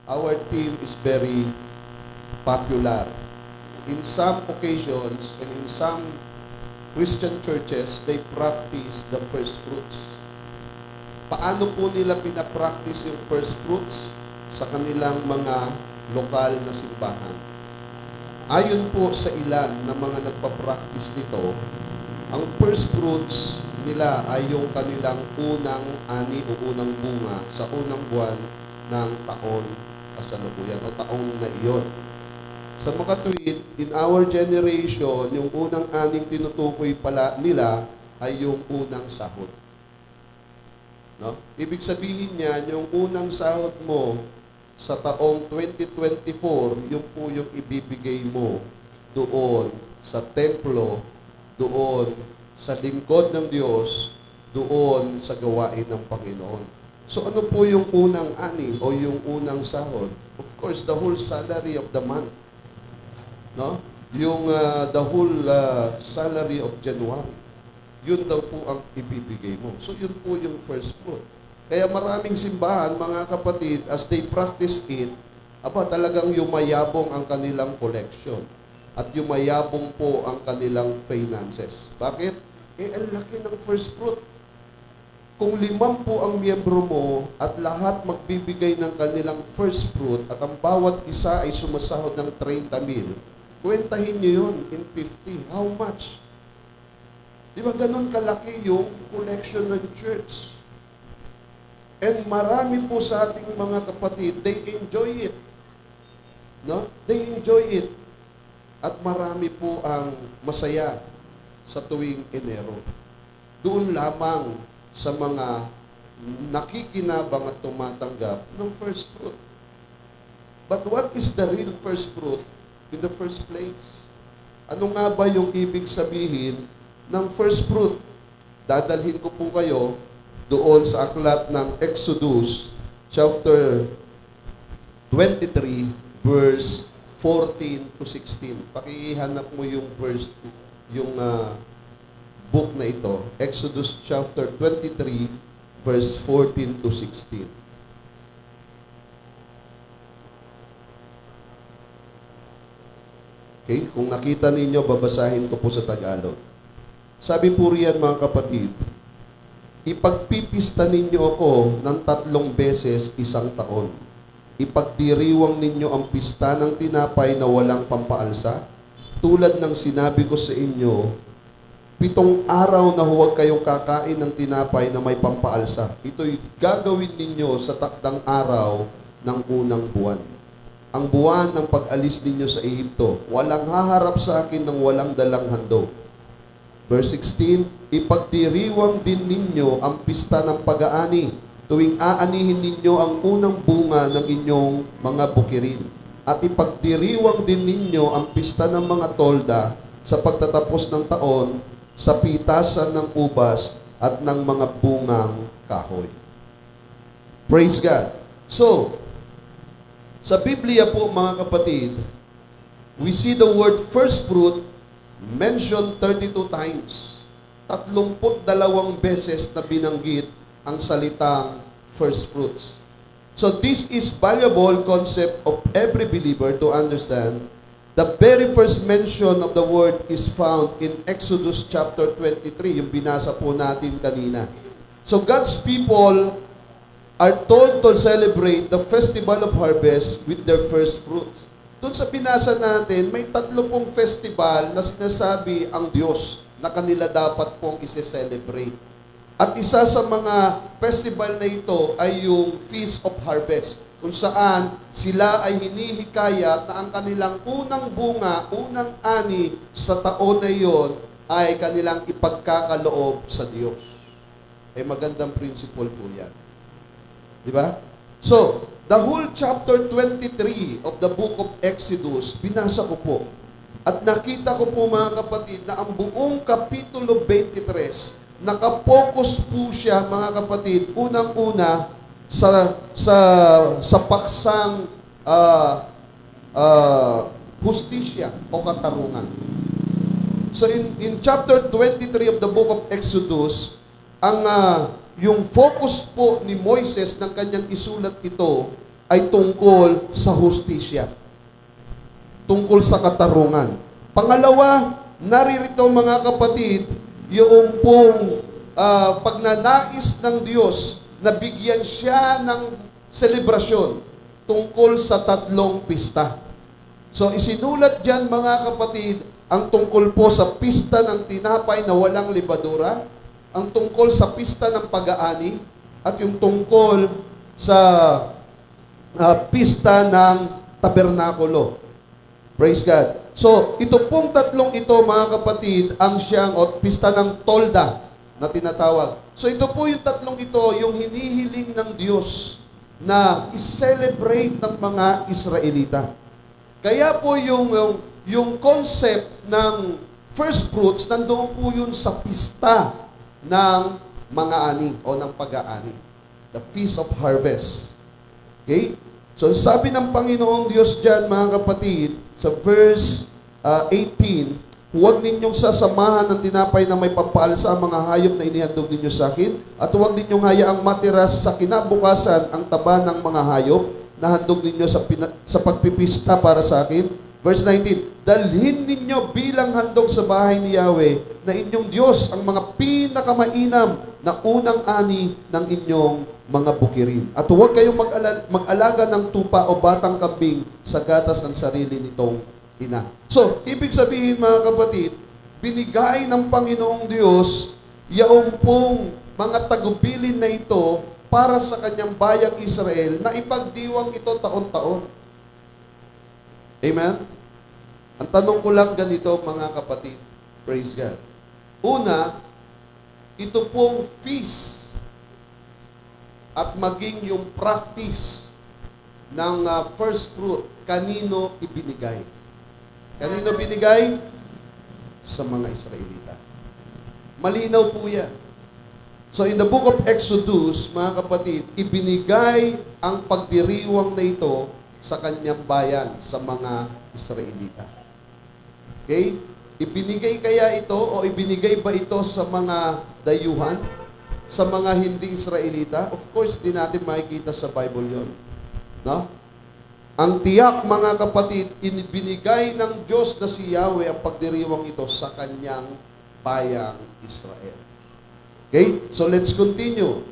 our team is very popular. In some occasions and in some Christian churches, they practice the first fruits. Paano po nila pinapractice yung first fruits? Sa kanilang mga lokal na simbahan. Ayon po sa ilan na mga nagpa-practice nito, ang first fruits nila ay yung kanilang unang ani o unang bunga sa unang buwan ng taon kasalukuyan o taong na iyon. Sa mga tuwid, in our generation, yung unang aning tinutukoy pala nila ay yung unang sahod. No? Ibig sabihin niyan, yung unang sahod mo sa taong 2024, yung po yung ibibigay mo doon sa templo, doon sa lingkod ng Diyos, doon sa gawain ng Panginoon. So ano po yung unang ani o yung unang sahod? Of course, the whole salary of the month. No? Yung the whole salary of January. Yun daw po ang ibibigay mo. So yun po yung first fruit. Kaya maraming simbahan, mga kapatid, as they practice it, talagang yumayabong ang kanilang collection. At yumayabong po ang kanilang finances. Bakit? Ang laki ng first fruit. Kung 5 po ang miyembro mo at lahat magbibigay ng kanilang first fruit at ang bawat isa ay sumasahod ng 30,000, kwentahin nyo yun in 50. How much? Di ba ganun kalaki yung collection ng church? And marami po sa ating mga kapatid, they enjoy it. No? They enjoy it. At marami po ang masaya sa tuwing Enero. Doon lamang sa mga nakikinabang at tumatanggap ng first fruit. But what is the real first fruit in the first place? Ano nga ba yung ibig sabihin ng first fruit? Dadalhin ko po kayo doon sa aklat ng Exodus chapter 23 verse 14 to 16. Pakihanap mo yung verse, yung book na ito. Exodus chapter 23 verse 14 to 16. Okay, kung nakita ninyo, babasahin ko po sa Tagalog. Sabi po riyan, mga kapatid, ipagpipista ninyo ako ng 3 beses isang taon. Ipagdiriwang ninyo ang pista ng tinapay na walang pampaalsa. Tulad ng sinabi ko sa inyo, 7 araw na huwag kayong kakain ng tinapay na may pampaalsa. Ito'y gagawin ninyo sa takdang araw ng unang buwan. Ang buwan ng pag-alis ninyo sa Ehipto. Walang haharap sa akin ng walang dalang handog. Verse 16, ipagdiriwang din ninyo ang pista ng pag-aani, tuwing aanihin ninyo ang unang bunga ng inyong mga bukirin. At ipagdiriwang din ninyo ang pista ng mga tolda sa pagtatapos ng taon, sa pitasan ng ubas at ng mga bungang kahoy. Praise God. So, sa Biblia po, mga kapatid, we see the word first fruit mentioned 32 times. 32 beses na binanggit ang salitang first fruits. So this is valuable concept of every believer to understand. The very first mention of the word is found in Exodus chapter 23, yung binasa po natin kanina. So God's people are told to celebrate the festival of harvest with their first fruits. Doon sa binasa natin, may 3 pong festival na sinasabi ang Diyos na kanila dapat pong isi-celebrate. At isa sa mga festival na ito ay yung Feast of Harvest, kung saan sila ay hinihikayat na ang kanilang unang bunga, unang ani sa taon na iyon ay kanilang ipagkakaloob sa Diyos. Magandang principle po yan. Di ba? So, the whole chapter 23 of the book of Exodus, binasa ko po. At nakita ko po, mga kapatid, na ang buong kapitulo 23, nakapokus po siya, mga kapatid, unang-una sa paksang hustisya o katarungan. So in chapter 23 of the book of Exodus, ang yung focus po ni Moises ng kanyang isulat ito ay tungkol sa hustisya, tungkol sa katarungan. Pangalawa, naririto mga kapatid, yung pong pagnanais ng Diyos na bigyan siya ng selebrasyon tungkol sa tatlong pista. So isinulat dyan mga kapatid, ang tungkol po sa pista ng tinapay na walang libadura, ang tungkol sa pista ng pag-aani, at yung tungkol sa pista ng tabernakulo. Praise God. So, ito pong tatlong ito, mga kapatid, ang siyang, o pista ng tolda na tinatawag. So, ito po yung tatlong ito, yung hinihiling ng Diyos na i-celebrate ng mga Israelita. Kaya po yung concept ng first fruits, nandoon po yun sa pista ng mga ani o ng pag-aani. The Feast of Harvest. Okay? So, sabi ng Panginoong Diyos dyan, mga kapatid, sa verse 18, huwag ninyong sasamahan ng tinapay na may pampaalsa ang mga hayop na inihandog ninyo sa akin, at huwag ninyong hayaang matiras sa kinabukasan ang taba ng mga hayop na handog ninyo sa pagpipista para sa akin. Verse 19, dalhin ninyo bilang handog sa bahay ni Yahweh na inyong Diyos ang mga pinakamainam na unang ani ng inyong mga bukirin. At huwag kayong mag-alaga ng tupa o batang kambing sa gatas ng sarili nitong ina. So, ibig sabihin mga kapatid, binigay ng Panginoong Diyos yaong pong mga tagubilin na ito para sa kanyang bayang Israel na ipagdiwang ito taon-taon. Amen? Ang tanong ko lang ganito mga kapatid, praise God. Una, ito pong feast at maging yung practice ng first fruit, kanino ibinigay? Kanino binigay? Sa mga Israelita. Malinaw po yan. So in the book of Exodus, mga kapatid, ibinigay ang pagdiriwang na ito sa kanyang bayan, sa mga Israelita. Okay? Ibinigay kaya ito o ibinigay ba ito sa mga dayuhan? Sa mga hindi Israelita? Of course, di natin makikita sa Bible yon. No? Ang tiyak, mga kapatid, ibinigay ng Diyos na si Yahweh ang pagdiriwang ito sa kanyang bayang Israel. Okay? So let's continue.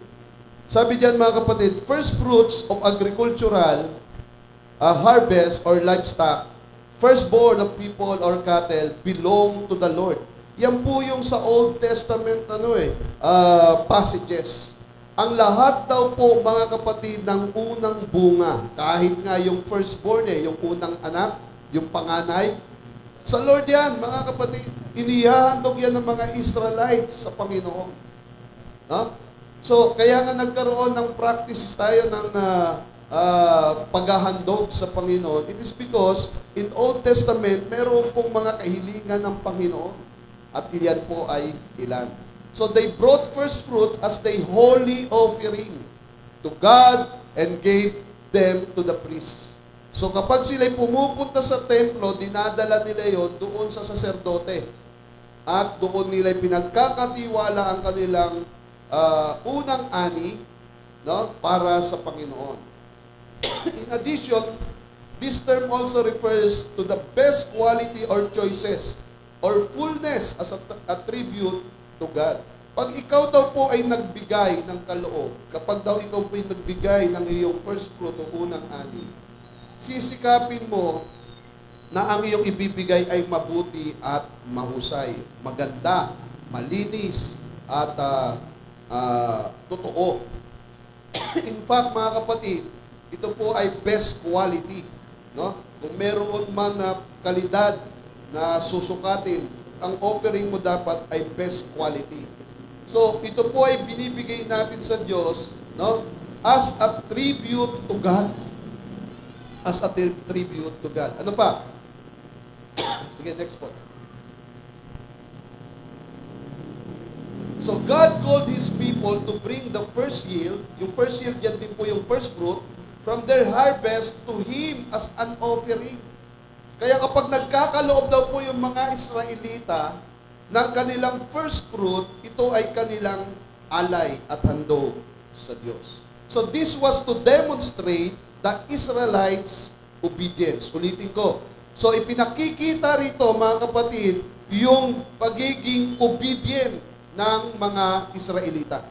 Sabi diyan mga kapatid, first fruits of agricultural harvest or livestock, firstborn of people or cattle belong to the Lord. Yan po yung sa Old Testament passages. Ang lahat daw po mga kapatid ng unang bunga, kahit nga yung firstborn yung unang anak, yung panganay, sa Lord yan mga kapatid, inihahandog yan ng mga Israelites sa Panginoon. No? So kaya nga nagkaroon ng practices tayo ng paghahandog sa Panginoon. It is because in Old Testament, meron pong mga kahilingan ng Panginoon. At iyan po ay ilan. So they brought first fruits as the holy offering to God and gave them to the priest. So kapag sila'y pumupunta sa templo, dinadala nila yon doon sa saserdote. At doon nila'y pinagkakatiwala ang kanilang unang ani, no, para sa Panginoon. In addition, this term also refers to the best quality or choices or fullness as a tribute to God. Pag ikaw daw po ay nagbigay ng kaloob, kapag daw ikaw po ay nagbigay ng iyong first fruit o unang ani, sisikapin mo na ang iyong ibibigay ay mabuti at mahusay, maganda, malinis, at totoo. In fact, mga kapatid, ito po ay best quality. No? Kung meron man na kalidad na susukatin, ang offering mo dapat ay best quality. So, ito po ay binibigay natin sa Diyos, no? As a tribute to God. As a tribute to God. Ano pa? Sige, next po. So, God called His people to bring the first yield. Yung first yield, yan din po yung first fruit, from their harvest to Him as an offering. Kaya kapag nagkakaloob daw po yung mga Israelita ng kanilang first fruit, ito ay kanilang alay at handog sa Diyos. So this was to demonstrate the Israelites' obedience. Ulitin ko. So, ipinakikita rito, mga kapatid, yung pagiging obedient ng mga Israelita.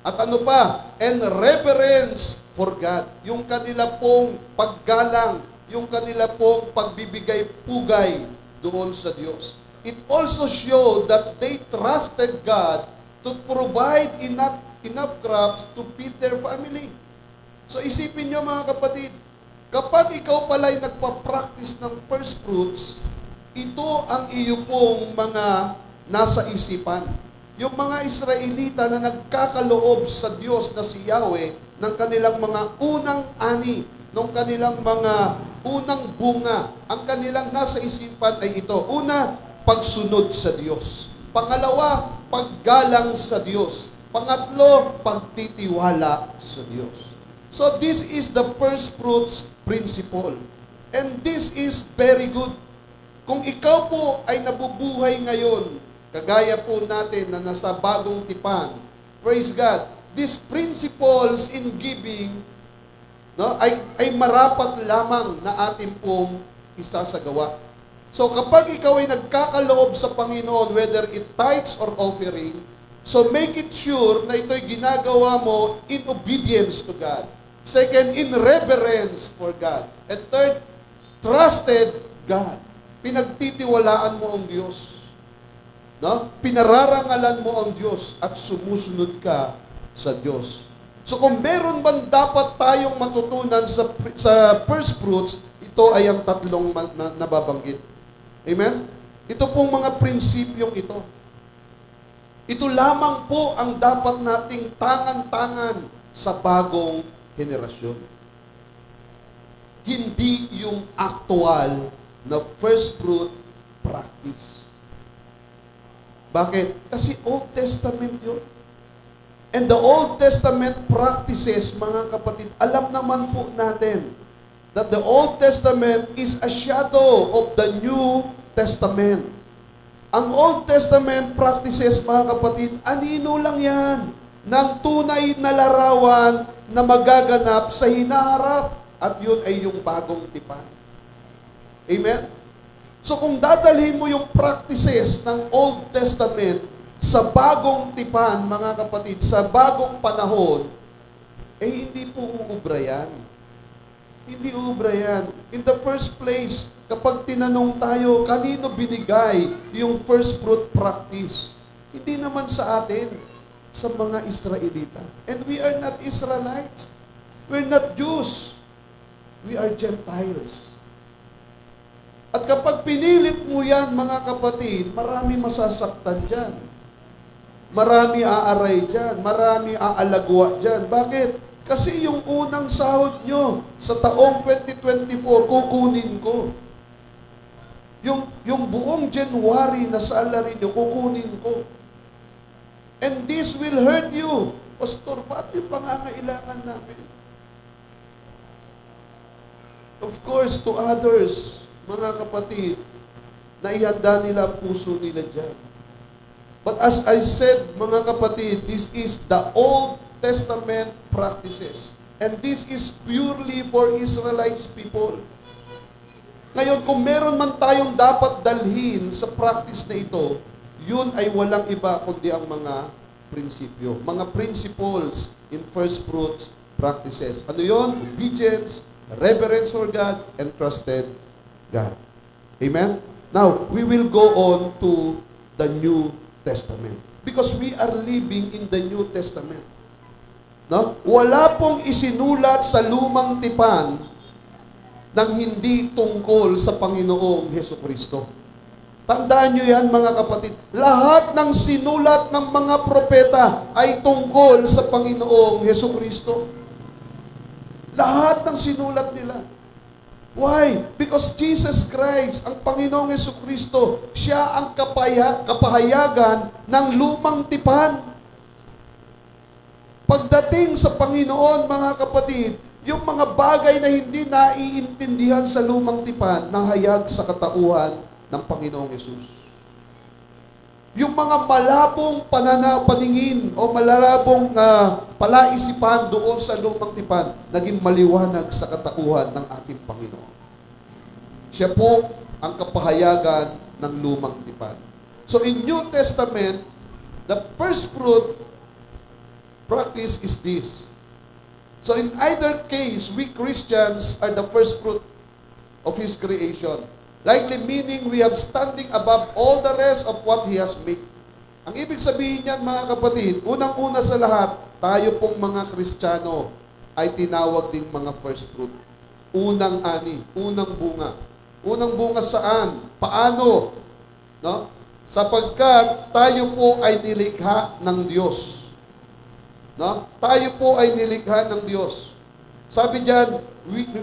At ano pa? And reverence for God. Yung kanila pong paggalang, yung kanila pong pagbibigay-pugay doon sa Diyos. It also showed that they trusted God to provide enough crops to feed their family. So isipin nyo, mga kapatid, kapag ikaw pala'y nagpa-practice ng first fruits, ito ang iyo pong mga nasa isipan. Yung mga Israelita na nagkakaloob sa Diyos na si Yahweh ng kanilang mga unang ani, ng kanilang mga unang bunga, ang kanilang nasa isipan ay ito. Una, pagsunod sa Diyos. Pangalawa, paggalang sa Diyos. Pangatlo, pagtitiwala sa Diyos. So this is the first fruits principle. And this is very good. Kung ikaw po ay nabubuhay ngayon, kagaya po natin na nasa bagong tipan, praise God, these principles in giving ay marapat lamang na atin pong isasagawa. So kapag ikaw ay nagkakaloob sa Panginoon, whether it tithes or offering, so make it sure na ito'y ginagawa mo in obedience to God. Second, in reverence for God. And third, trusted God. Pinagtitiwalaan mo ang Diyos. No? Pinararangalan mo ang Diyos at sumusunod ka sa Diyos. So kung meron bang dapat tayong matutunan sa first fruits, ito ay ang tatlong nababanggit. Amen? Ito pong mga prinsipyong ito. Ito lamang po ang dapat nating tangan-tangan sa bagong henerasyon. Hindi yung actual na first fruit practice. Bakit? Kasi Old Testament yun. And the Old Testament practices, mga kapatid, alam naman po natin that the Old Testament is a shadow of the New Testament. Ang Old Testament practices, mga kapatid, anino lang yan ng tunay na larawan na magaganap sa hinaharap. At yun ay yung bagong tipan. Amen? So kung dadalhin mo yung practices ng Old Testament sa bagong tipan, mga kapatid, sa bagong panahon, hindi po uubra yan. Hindi uubra yan. In the first place, kapag tinanong tayo, kanino binigay yung first fruit practice? Hindi naman sa atin, sa mga Israelita. And we are not Israelites. We're not Jews. We are Gentiles. At kapag pinilit mo yan, mga kapatid, marami masasaktan dyan. Marami aaray dyan. Marami aalagwa dyan. Bakit? Kasi yung unang sahod nyo sa taong 2024, kukunin ko. Yung buong January na salary nyo, kukunin ko. And this will hurt you. Pastor, paano yung pangangailangan namin? Of course, to others, mga kapatid, naihanda nila ang puso nila dyan. But as I said, mga kapatid, this is the Old Testament practices. And this is purely for Israelites people. Ngayon, kung meron man tayong dapat dalhin sa practice na ito, yun ay walang iba kundi ang mga prinsipyo. Mga principles in first fruits practices. Ano yun? Obedience, reverence for God, and trusted God. Amen? Now, we will go on to the New Testament. Because we are living in the New Testament. No? Wala pong isinulat sa lumang tipan nang hindi tungkol sa Panginoong Hesukristo. Tandaan nyo yan, mga kapatid. Lahat ng sinulat ng mga propeta ay tungkol sa Panginoong Hesukristo. Lahat ng sinulat nila. Why? Because Jesus Christ, ang Panginoong Hesukristo, siya ang kapahayagan ng lumang tipan. Pagdating sa Panginoon, mga kapatid, yung mga bagay na hindi naiintindihan sa lumang tipan, nahayag sa katauhan ng Panginoong Hesus. Yung mga malabong paningin o malalabong palaisipan doon sa lumang tipan, naging maliwanag sa katauhan ng ating Panginoon. Siya po ang kapahayagan ng lumang tipan. So in New Testament, the first fruit practice is this. So in either case, we Christians are the first fruit of His creation. Likely meaning we have standing above all the rest of what He has made. Ang ibig sabihin niyan, mga kapatid, unang-una sa lahat, tayo pong mga Kristiyano ay tinawag ding mga first fruit. Unang ani, unang bunga. Unang bunga saan? Paano? No? Sapagkat tayo po ay nilikha ng Diyos. No? Tayo po ay nilikha ng Diyos. Sabi diyan,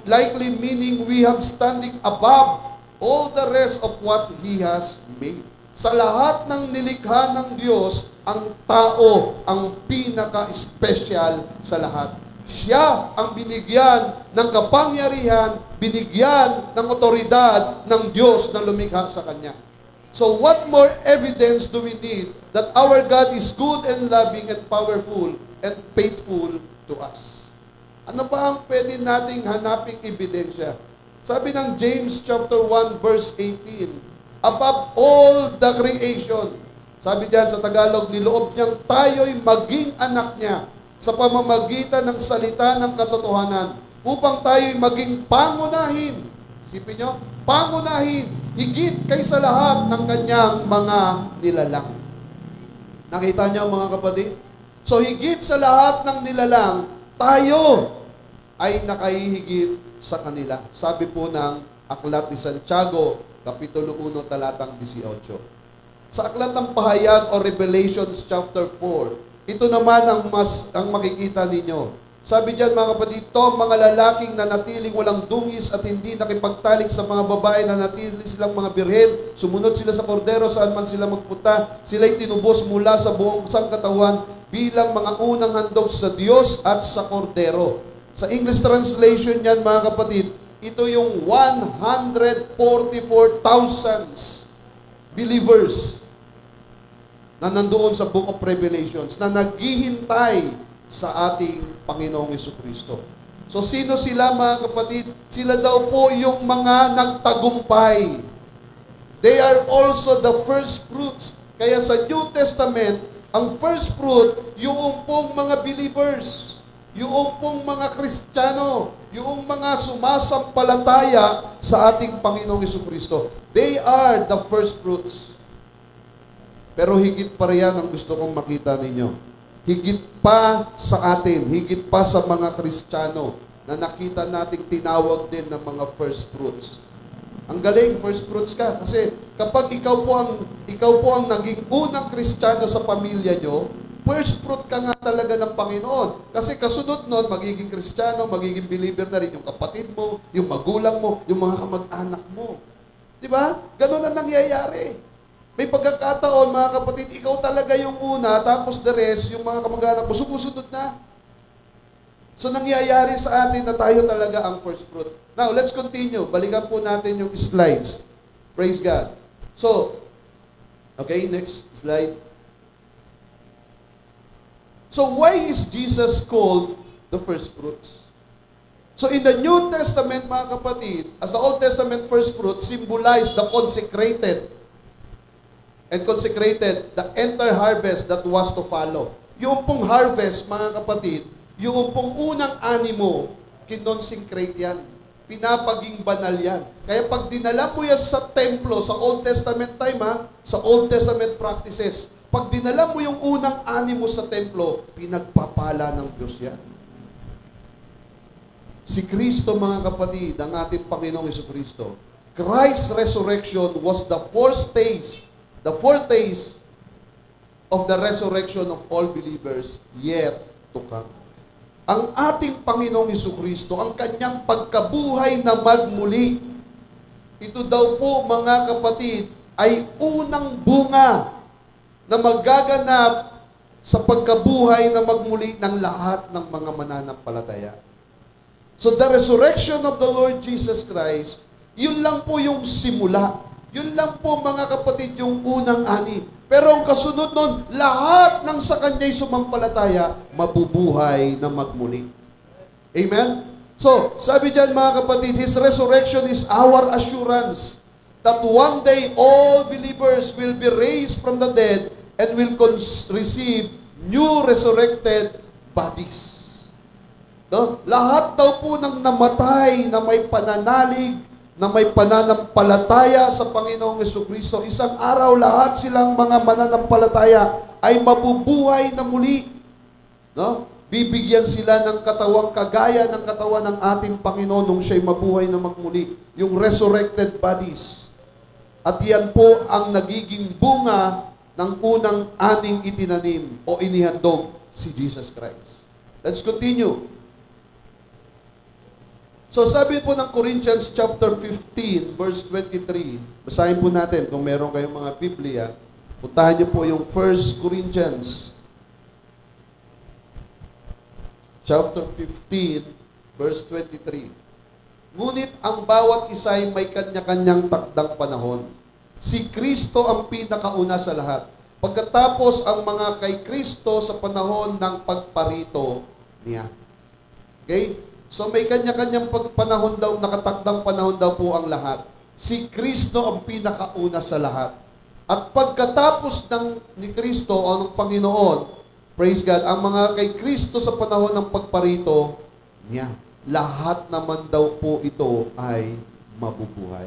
likely meaning we have standing above all the rest of what He has made. Sa lahat ng nilikha ng Diyos, ang tao ang pinaka-special sa lahat. Siya ang binigyan ng kapangyarihan, binigyan ng otoridad ng Diyos na lumikha sa Kanya. So what more evidence do we need that our God is good and loving and powerful and faithful to us? Ano ba ang pwede nating hanaping ebidensya? Sabi ng James chapter 1 verse 18, above all the creation, sabi diyan sa Tagalog, niloob niyang tayo'y maging anak niya sa pamamagitan ng salita ng katotohanan upang tayo'y maging pangunahin. Isipin niyo, pangunahin, higit kaysa lahat ng kanyang mga nilalang. Nakita niyo mga kapatid? So higit sa lahat ng nilalang, tayo ay nakahihigit sa kanila. Sabi po ng Aklat ni Santiago, Kapitulo 1, talatang 18. Sa Aklat ng Pahayag o Revelations chapter 4, ito naman ang makikita ninyo. Sabi diyan mga kapatid, mga lalaking nanatiling walang dungis at hindi nakipagtalik sa mga babae na natili silang mga birhen, sumunod sila sa kordero saan man sila magpunta, sila'y tinubos mula sa buong sangkatawan bilang mga unang handog sa Diyos at sa kordero. Sa English translation niyan mga kapatid, ito yung 144,000 believers na nandoon sa Book of Revelations na naghihintay sa ating Panginoong Jesucristo. So sino sila mga kapatid? Sila daw po yung mga nagtagumpay. They are also the first fruits. Kaya sa New Testament, ang first fruit, yung pong mga believers, yung pong mga Kristiyano, yung mga sumasampalataya sa ating Panginoong Jesucristo. They are the first fruits. Pero higit pa riyan ang gusto kong makita ninyo. Higit pa sa atin, higit pa sa mga Kristiyano na nakita nating tinawag din ng mga first fruits. Ang galing, first fruits ka. Kasi kapag ikaw po ang naging unang Kristiyano sa pamilya nyo, first fruit ka nga talaga ng Panginoon. Kasi kasunod nun, magiging Kristiyano, magiging believer na rin yung kapatid mo, yung magulang mo, yung mga kamag-anak mo. Di ba? Ganun ang nangyayari. May pagkakataon, mga kapatid, ikaw talaga yung una, tapos the rest, yung mga kamag-anak mo, sumusunod na. So, nangyayari sa atin na tayo talaga ang first fruit. Now, let's continue. Balikan po natin yung slides. Praise God. So, okay, next slide. So why is Jesus called the first fruits? So in the New Testament, mga kapatid, as the Old Testament first fruits symbolize the consecrated the entire harvest that was to follow. Yung pong harvest, mga kapatid, yung pong unang animo, kinonsecrate yan. Pinapaging banal yan. Kaya pag dinala mo yan sa templo, sa Old Testament time, sa Old Testament practices, pag dinala mo yung unang animo sa templo, pinagpapala ng Diyos yan. Si Kristo, mga kapatid, ang ating Panginoong Jesucristo, Christ's resurrection was the fourth phase of the resurrection of all believers yet to come. Ang ating Panginoong Jesucristo, ang kanyang pagkabuhay na magmuli, ito daw po, mga kapatid, ay unang bunga na magaganap sa pagkabuhay na magmuli ng lahat ng mga mananampalataya. So the resurrection of the Lord Jesus Christ, yun lang po yung simula. Yun lang po mga kapatid yung unang ani. Pero ang kasunod nun, lahat ng sa kanya'y sumampalataya, mabubuhay na magmuli. Amen? So, sabi dyan mga kapatid, His resurrection is our assurance that one day all believers will be raised from the dead and will receive new resurrected bodies. No? Lahat daw po ng namatay na may pananalig, na may pananampalataya sa Panginoong Jesucristo, isang araw lahat silang mga mananampalataya ay mabubuhay na muli. No? Bibigyan sila ng katawang kagaya ng katawan ng ating Panginoon nung siya'y mabuhay na magmuli. Yung resurrected bodies. At yan po ang nagiging bunga ng unang ating itinanim o inihandog, si Jesus Christ. Let's continue. So sabi po ng Corinthians chapter 15 verse 23. Basahin po natin kung meron kayong mga Biblia. Puntahan niyo po yung 1 Corinthians chapter 15 verse 23. Ngunit ang bawat isa ay may kanya-kanyang takdang panahon. Si Kristo ang pinakauna sa lahat. Pagkatapos ang mga kay Kristo sa panahon ng pagparito niya. Okay? So may kanya-kanyang panahon daw, nakatakdang panahon daw po ang lahat. Si Kristo ang pinakauna sa lahat. At pagkatapos ni Kristo o ng Panginoon, praise God, ang mga kay Kristo sa panahon ng pagparito niya, lahat naman daw po ito ay mabubuhay.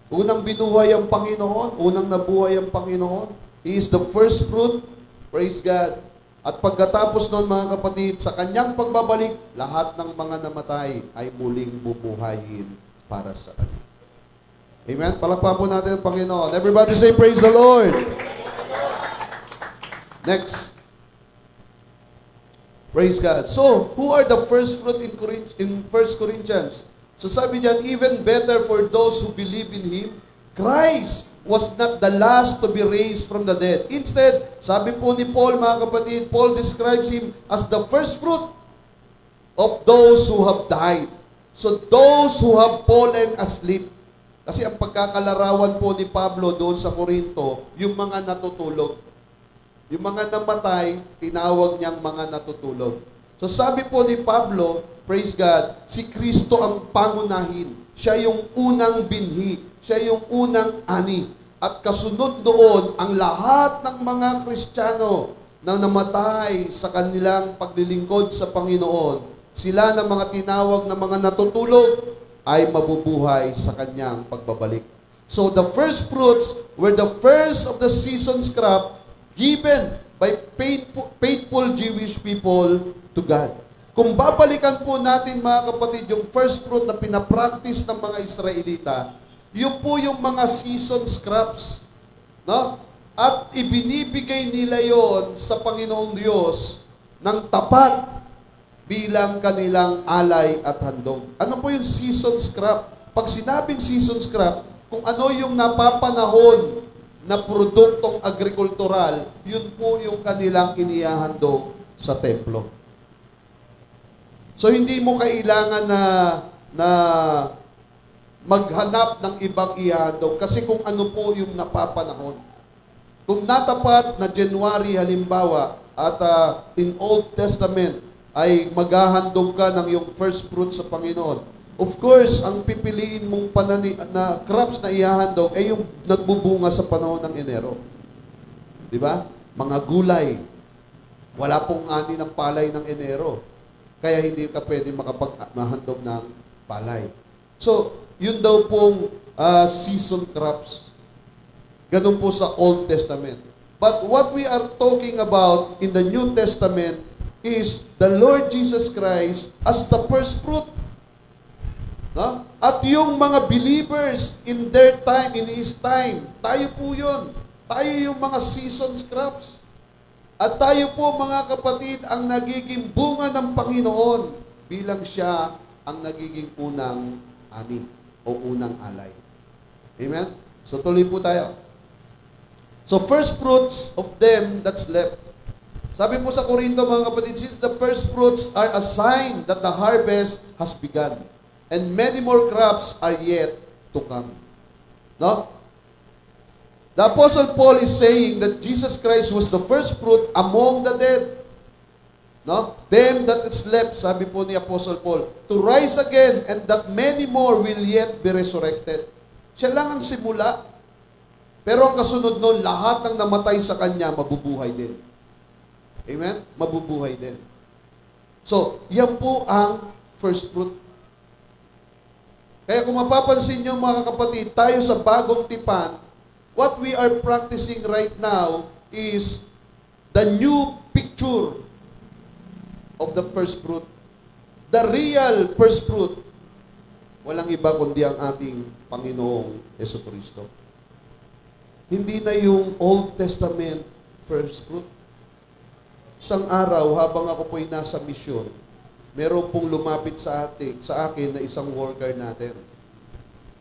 Unang binuhay ang Panginoon, unang nabuhay ang Panginoon. He is the first fruit, praise God. At pagkatapos noon mga kapatid, sa kanyang pagbabalik, lahat ng mga namatay ay muling bubuhayin para sa kanya. Amen? Palakpakan po natin ang Panginoon. Everybody say, praise the Lord. Next. Praise God. So, who are the first fruit in 1 Corinthians? So sabi diyan, even better for those who believe in Him, Christ was not the last to be raised from the dead. Instead, sabi po ni Paul, mga kapatid, Paul describes Him as the first fruit of those who have died. So those who have fallen asleep. Kasi ang pagkakalarawan po ni Pablo doon sa Korinto, yung mga natutulog. Yung mga namatay, tinawag niyang mga natutulog. So sabi po ni Pablo, praise God, si Kristo ang pangunahin. Siya yung unang binhi. Siya yung unang ani. At kasunod doon, ang lahat ng mga Kristiyano na namatay sa kanilang paglilingkod sa Panginoon, sila na mga tinawag na mga natutulog, ay mabubuhay sa kanyang pagbabalik. So the first fruits were the first of the season's crop given by faithful Jewish people to God. Kung babalikan po natin mga kapatid, yung first fruit na pinapractice ng mga Israelita, yun po yung mga season's crops. No? At ibinibigay nila yon sa Panginoong Diyos ng tapat bilang kanilang alay at handog. Ano po yung season's crop? Pag sinabing season's crop, kung ano yung napapanahon na produktong agrikultural, yun po yung kanilang inihahandog sa templo. So hindi mo kailangan na maghanap ng ibang ihahandog kasi kung ano po yung napapanahon. Kung natapat na January halimbawa at in Old Testament ay maghahandog ka ng yung first fruit sa Panginoon. Of course, ang pipiliin mong na crops na ihahandog ay yung nagbubunga sa panahon ng Enero. Di ba? Mga gulay. Wala pong ani ng palay ng Enero. Kaya hindi ka pwede makapaghandog ng palay. So, yun daw pong season crops. Ganun po sa Old Testament. But what we are talking about in the New Testament is the Lord Jesus Christ as the first fruit. No? At yung mga believers in their time, in His time, tayo po yun. Tayo yung mga seasons crops. At tayo po mga kapatid ang nagiging bunga ng Panginoon bilang Siya ang nagiging unang ani o unang alay. Amen? So tuloy po tayo. So first fruits of them that's left. Sabi po sa Korinto mga kapatid, since the first fruits are a sign that the harvest has begun, and many more crops are yet to come. No? The Apostle Paul is saying that Jesus Christ was the first fruit among the dead. No? Them that slept, sabi po ni Apostle Paul, to rise again and that many more will yet be resurrected. Siya lang ang simula. Pero ang kasunod nun, lahat ng namatay sa kanya, mabubuhay din. Amen? Mabubuhay din. So, yan po ang first fruit. Kaya kung mapapansin nyo mga kapatid, tayo sa bagong tipan, what we are practicing right now is the new picture of the first fruit. The real first fruit, walang iba kundi ang ating Panginoong Jesucristo. Hindi na yung Old Testament first fruit. Isang araw, habang ako po'y nasa misyon, meron pong lumapit sa akin na isang worker natin.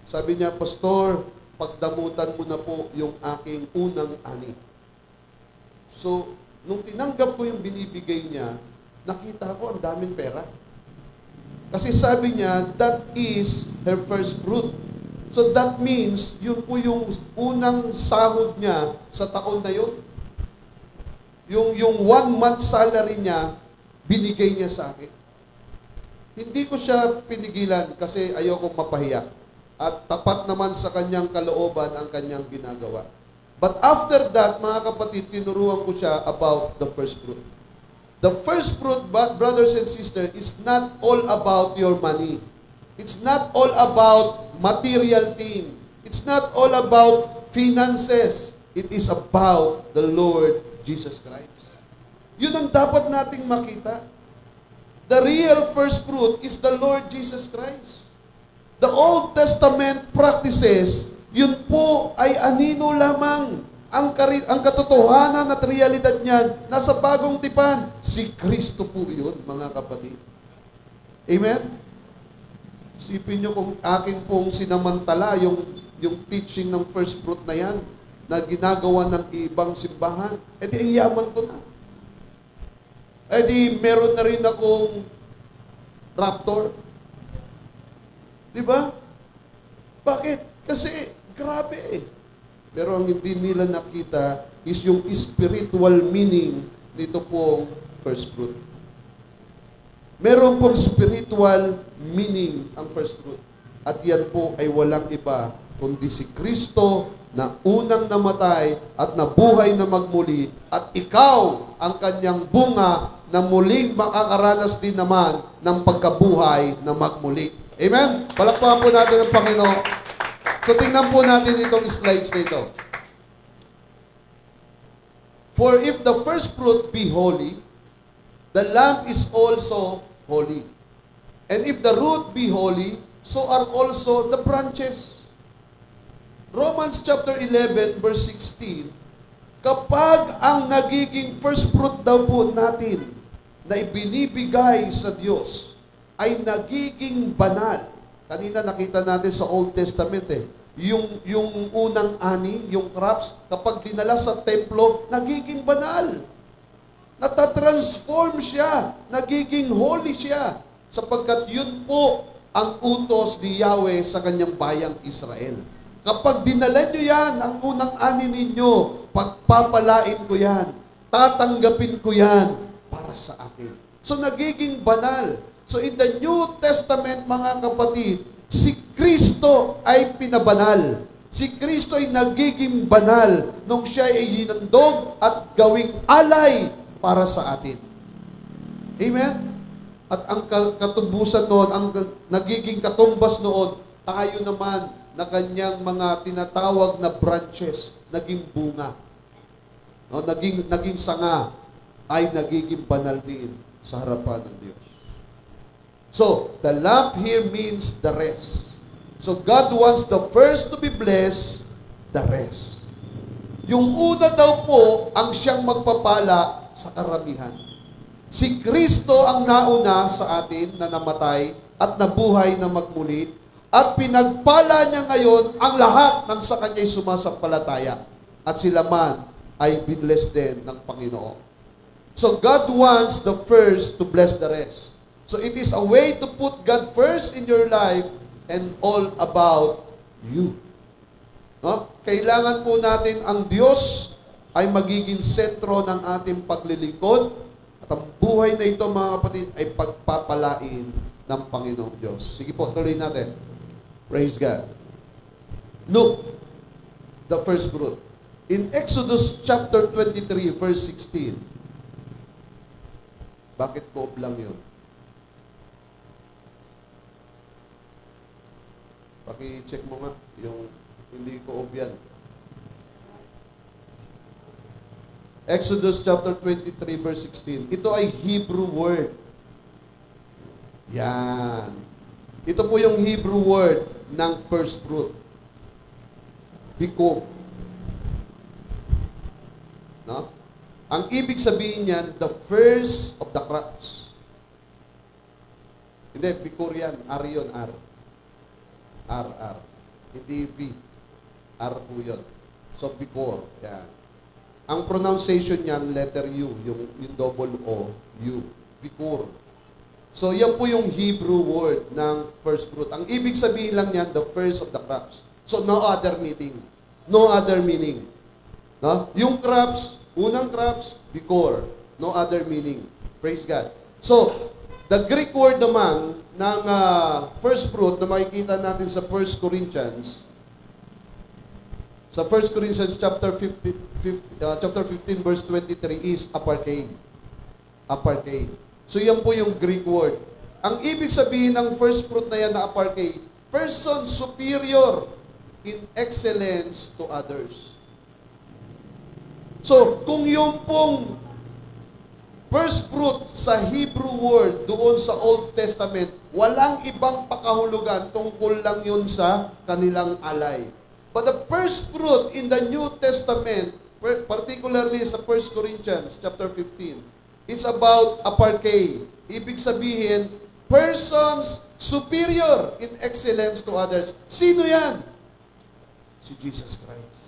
Sabi niya, Pastor, pagdamutan mo na po yung aking unang ani. So, nung tinanggap ko yung binibigay niya, nakita ko ang daming pera. Kasi sabi niya, that is her first fruit. So that means, yun po yung unang sahod niya sa taon na yun. Yung 1 month salary niya, binigay niya sa akin. Hindi ko siya pinigilan kasi ayoko mapahiya. At tapat naman sa kanyang kalooban ang kanyang ginagawa. But after that, mga kapatid, tinuruan ko siya about the first fruit. The first fruit, brothers and sisters, is not all about your money. It's not all about material thing. It's not all about finances. It is about the Lord Jesus Christ. Yun ang dapat nating makita. The real first fruit is the Lord Jesus Christ. The Old Testament practices, yun po ay anino lamang. Ang katotohanan at realidad niyan, nasa bagong tipan. Si Kristo po yun, mga kapatid. Amen? Isipin nyo kung akin pong sinamantala yung teaching ng first fruit na yan, na ginagawa ng ibang simbahan, edi iyaman ko na. Edi meron na rin akong Raptor. Diba? Bakit? Kasi grabe eh. Pero ang hindi nila nakita is yung spiritual meaning nito pong first fruit. Meron pong spiritual meaning ang first fruit. At yan po ay walang iba kundi si Kristo na unang namatay at nabuhay na magmuli at ikaw ang kanyang bunga na muling makakaranas din naman ng pagkabuhay na magmuli. Amen? Palakpakan po natin ang Panginoon. So tingnan po natin itong slides na ito. For if the first fruit be holy, the lamb is also holy. And if the root be holy, so are also the branches. Romans chapter 11 verse 16, kapag ang nagiging first fruit daw po natin na ibinibigay sa Diyos ay nagiging banal. Kanina nakita natin sa Old Testament yung unang ani, yung crops, kapag dinala sa templo, nagiging banal. Natatransform siya, nagiging holy siya, sapagkat yun po ang utos ni Yahweh sa kanyang bayang Israel. Kapag dinala nyo yan, ang unang ani ninyo, pagpapalain ko yan, tatanggapin ko yan para sa akin. So nagiging banal. So in the New Testament, mga kapatid, si Kristo ay pinabanal. Si Kristo ay nagiging banal nung siya ay hinandog at gawing alay para sa atin. Amen? At ang katubusan noon, ang nagiging katumbas noon, tayo naman na kanyang mga tinatawag na branches, naging bunga. No, naging sanga ay nagiging banal din sa harapan ng Diyos. So, the lamp here means the rest. So, God wants the first to be blessed, the rest. Yung una daw po ang siyang magpapala sa karamihan. Si Kristo ang nauna sa atin na namatay at nabuhay na magmuli at pinagpala niya ngayon ang lahat ng sa kanya'y sumasampalataya at sila man ay binless din ng Panginoon. So God wants the first to bless the rest. So it is a way to put God first in your life and all about you. No? Kailangan po natin ang Diyos ay magiging sentro ng ating paglilingkod at ang buhay na ito, mga kapatid, ay pagpapalain ng Panginoong Diyos. Sige po, tuloy natin. Praise God. Look, the first fruit. In Exodus chapter 23, verse 16. Bakit ko lang yun? Paki-check mo nga yung hindi ko yan. Exodus chapter 23 verse 16. Ito ay Hebrew word. Yan. Ito po yung Hebrew word ng first fruit. Bikok. No? Ang ibig sabihin niyan, the first of the crops. Hindi, bikor yan. R yun, R. R. Hindi V. R po yun. So, bikor. Yan. Ang pronunciation niyan, letter U, yung double O, U. Bikor. So, yan po yung Hebrew word ng first fruit. Ang ibig sabihin lang niyan, the first of the crops. So, no other meaning. No other meaning. No? Yung crops, unang crops, bikor. No other meaning. Praise God. So, the Greek word naman ng first fruit na makikita natin sa 1 Corinthians, sa 1 Corinthians chapter 15 verse 23 is apartheid. Apartheid. So yan po yung Greek word. Ang ibig sabihin ng first fruit na yan na apartheid, person superior in excellence to others. So, kung yung pong first fruit sa Hebrew word doon sa Old Testament, walang ibang pakahulugan, tungkol lang yun sa kanilang alay. But the first fruit in the New Testament, particularly sa 1 Corinthians chapter 15, is about apartheid. Ibig sabihin, persons superior in excellence to others. Sino yan? Si Jesus Christ.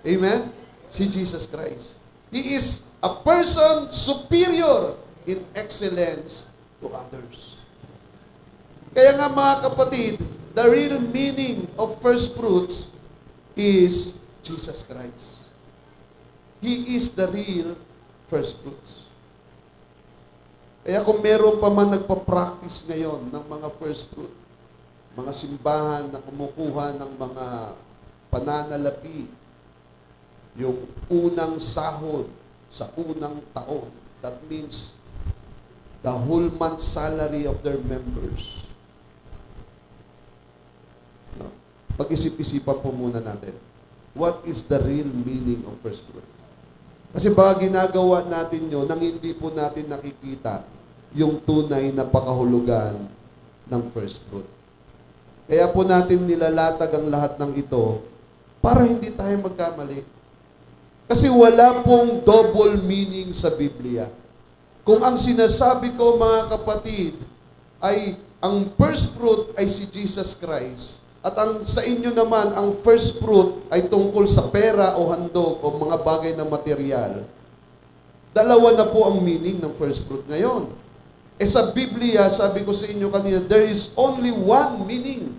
Amen? Si Jesus Christ. He is a person superior in excellence to others. Kaya nga mga kapatid, the real meaning of first fruits is Jesus Christ. He is the real first fruits. Kaya kung meron pa man nagpa-practice ngayon ng mga first fruit, mga simbahan na kumukuha ng mga pananalapi, yung unang sahod sa unang taon, that means the whole month salary of their members. No? Pag-isip-isipan po muna natin. What is the real meaning of first fruits? Kasi baka ginagawa natin yun nang hindi po natin nakikita yung tunay na pakahulugan ng first fruit. Kaya po natin nilalatag ang lahat ng ito para hindi tayo magkamali. Kasi wala pong double meaning sa Biblia. Kung ang sinasabi ko, mga kapatid, ay ang first fruit ay si Jesus Christ, at ang sa inyo naman, ang first fruit ay tungkol sa pera o handog o mga bagay na material, dalawa na po ang meaning ng first fruit ngayon. Eh sa Biblia, sabi ko sa inyo kanina, there is only one meaning.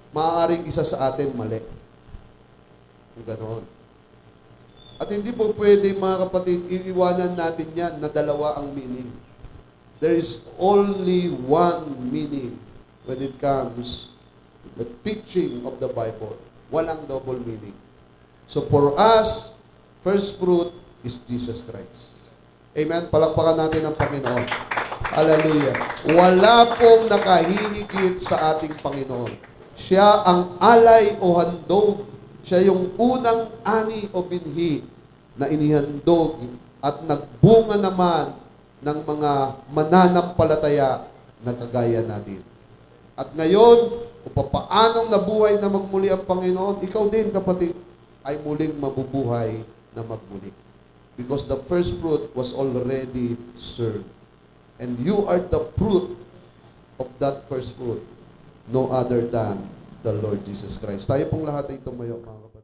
Maaaring isa sa atin mali. Kung ganoon. At hindi po pwede, mga kapatid, iiwanan natin yan na dalawa ang meaning. There is only one meaning when it comes to the teaching of the Bible. Walang double meaning. So for us, first fruit is Jesus Christ. Amen? Palakpakan natin ang Panginoon. Hallelujah. Wala pong nakahihigit sa ating Panginoon. Siya ang alay o handog. Siya yung unang ani o binhi na inihandog at nagbunga naman ng mga mananampalataya na kagaya natin. At ngayon, kung paanong nabuhay na magmuli ang Panginoon, ikaw din, kapatid, ay muling mabubuhay na magmuli. Because the first fruit was already served. And you are the fruit of that first fruit, no other than the Lord Jesus Christ. Tayo pong lahat ay tumayo, mga kapatid.